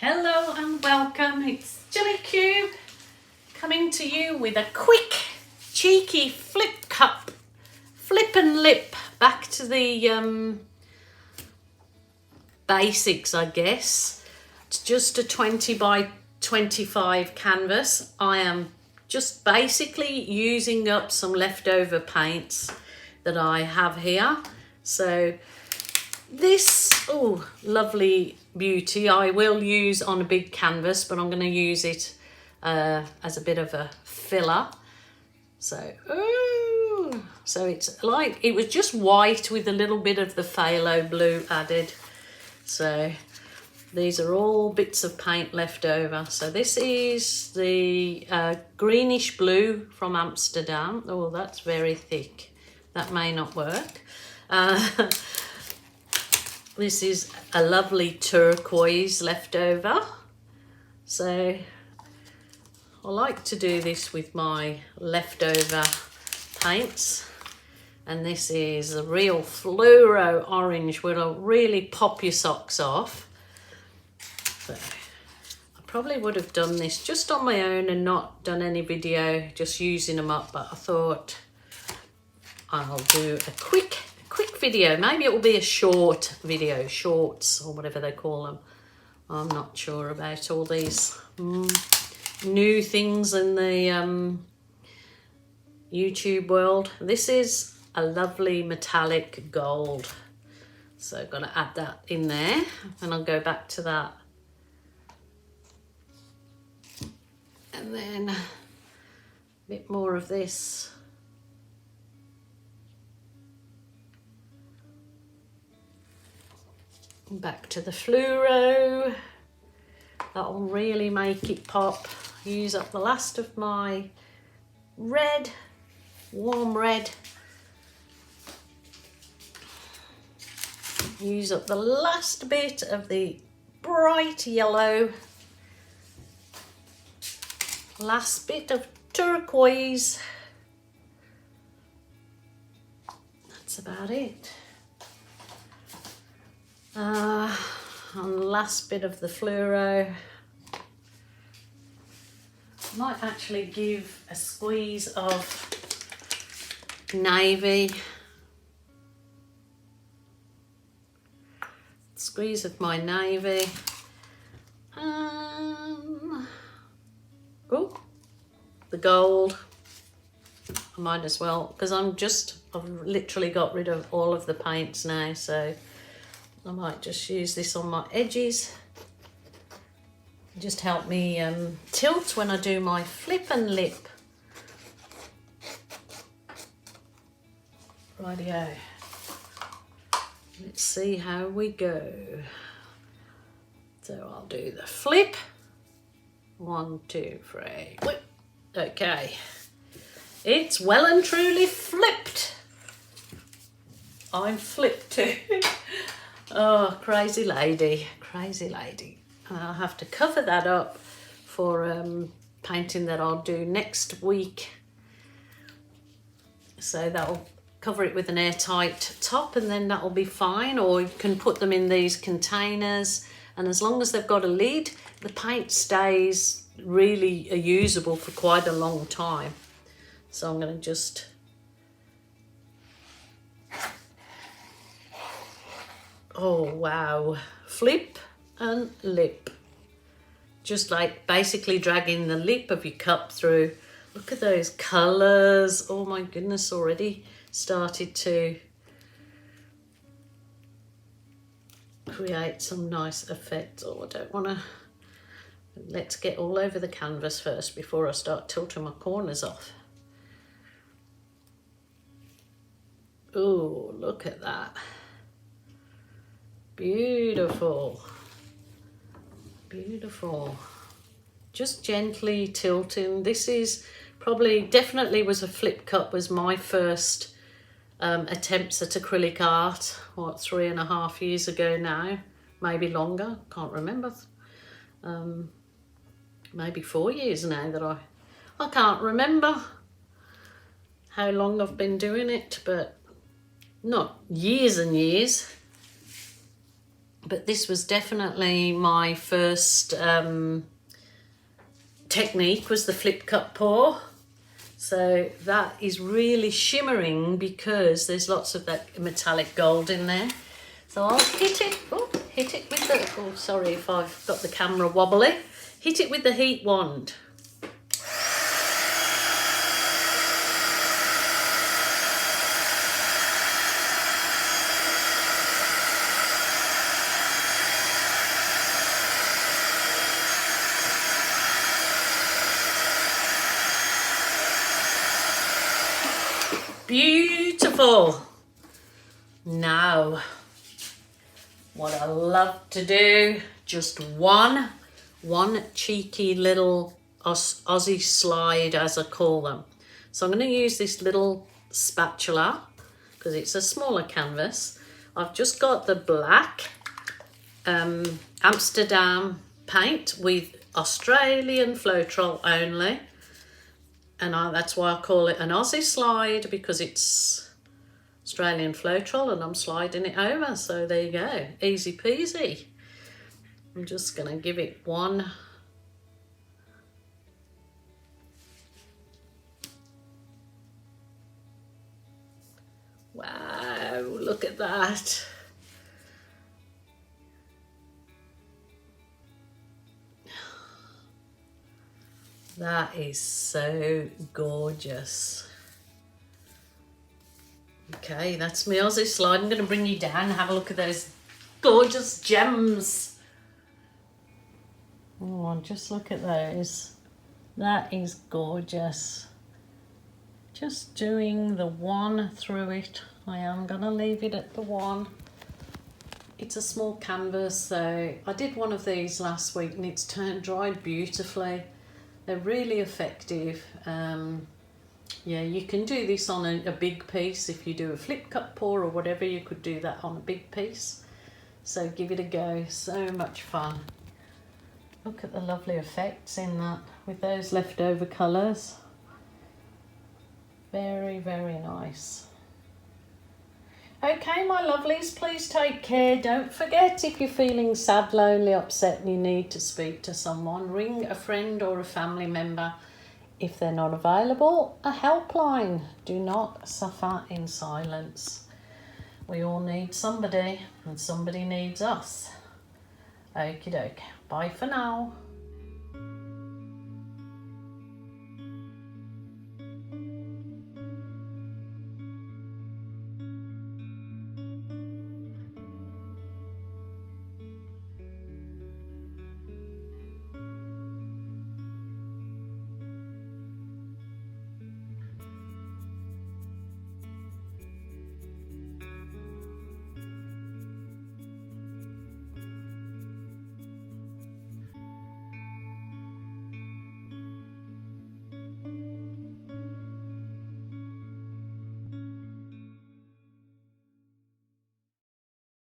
Hello and welcome, it's Jelly Cube coming to you with a quick, cheeky flip and lip, back to the basics I guess. It's just a 20 by 25 canvas. I am just basically using up some leftover paints that I have here. So this, oh, lovely beauty, I will use on a big canvas, but I'm going to use it as a bit of a filler. So, ooh, so it's like, it was just white with a little bit of the phthalo blue added. So these are all bits of paint left over. So this is the greenish blue from Amsterdam. Oh, that's very thick. That may not work. This is a lovely turquoise left over. So I like to do this with my leftover paints. And this is a real fluoro orange, which will really pop your socks off. So I probably would have done this just on my own and not done any video, just using them up, but I thought I'll do a quick video. Maybe it will be a short video, shorts or whatever they call them. I'm not sure about all these new things in the YouTube world. This is a lovely metallic gold, so I'm going to add that in there and I'll go back to that. And then a bit more of this. Back to the fluoro. That'll really make it pop. Use up the last of my red, warm red. Use up the last bit of the bright yellow. Last bit of turquoise. That's about it. And last bit of the fluoro. Might actually give a squeeze of navy. Squeeze of my navy. Oh, the gold. I might as well, because I've literally got rid of all of the paints now, so I might just use this on my edges. Just help me tilt when I do my flip and lip. Rightio. Let's see how we go. So I'll do the flip. 1, 2, 3. Whip. Okay. It's well and truly flipped. I'm flipped too. Oh, crazy lady, crazy lady. And I'll have to cover that up for painting that I'll do next week. So that'll cover it with an airtight top and then that'll be fine. Or you can put them in these containers, and as long as they've got a lid, the paint stays really usable for quite a long time. So I'm going to just... Oh, wow. Flip and lip. Just like basically dragging the lip of your cup through. Look at those colours. Oh my goodness, already started to create some nice effect. Oh, I don't want to... Let's get all over the canvas first before I start tilting my corners off. Oh, look at that. Beautiful, beautiful. Just gently tilting. This is probably, definitely was a flip cup, was my first attempts at acrylic art, what, 3.5 years ago now, maybe longer, can't remember. Maybe 4 years now that I can't remember how long I've been doing it, but not years and years. but this was definitely my first technique, was the flip cup pour. So that is really shimmering because there's lots of that metallic gold in there. So I'll hit it with the, oh sorry if I've got the camera wobbly, hit it with the heat wand. Beautiful. Now, what I love to do, just one cheeky little Aussie slide, as I call them. So I'm going to use this little spatula because it's a smaller canvas. I've just got the black Amsterdam paint with Australian Floetrol only. And that's why I call it an Aussie slide, because it's Australian Floetrol and I'm sliding it over. So there you go, easy peasy. I'm just going to give it one. Wow, look at that. That is so gorgeous. Okay, that's my Aussie slide. I'm going to bring you down and have a look at those gorgeous gems. Oh, just look at those. That is gorgeous. Just doing the one through it. I am going to leave it at the one. It's a small canvas, so I did one of these last week and it's dried beautifully. They're really effective. Yeah, you can do this on a big piece. If you do a flip cup pour or whatever, you could do that on a big piece. So give it a go, so much fun. Look at the lovely effects in that with those leftover colours. Very, very nice. Okay, my lovelies, please take care. Don't forget, if you're feeling sad, lonely, upset and you need to speak to someone, ring a friend or a family member. If they're not available, a helpline. Do not suffer in silence. We all need somebody and somebody needs us. Okie doke. Bye for now.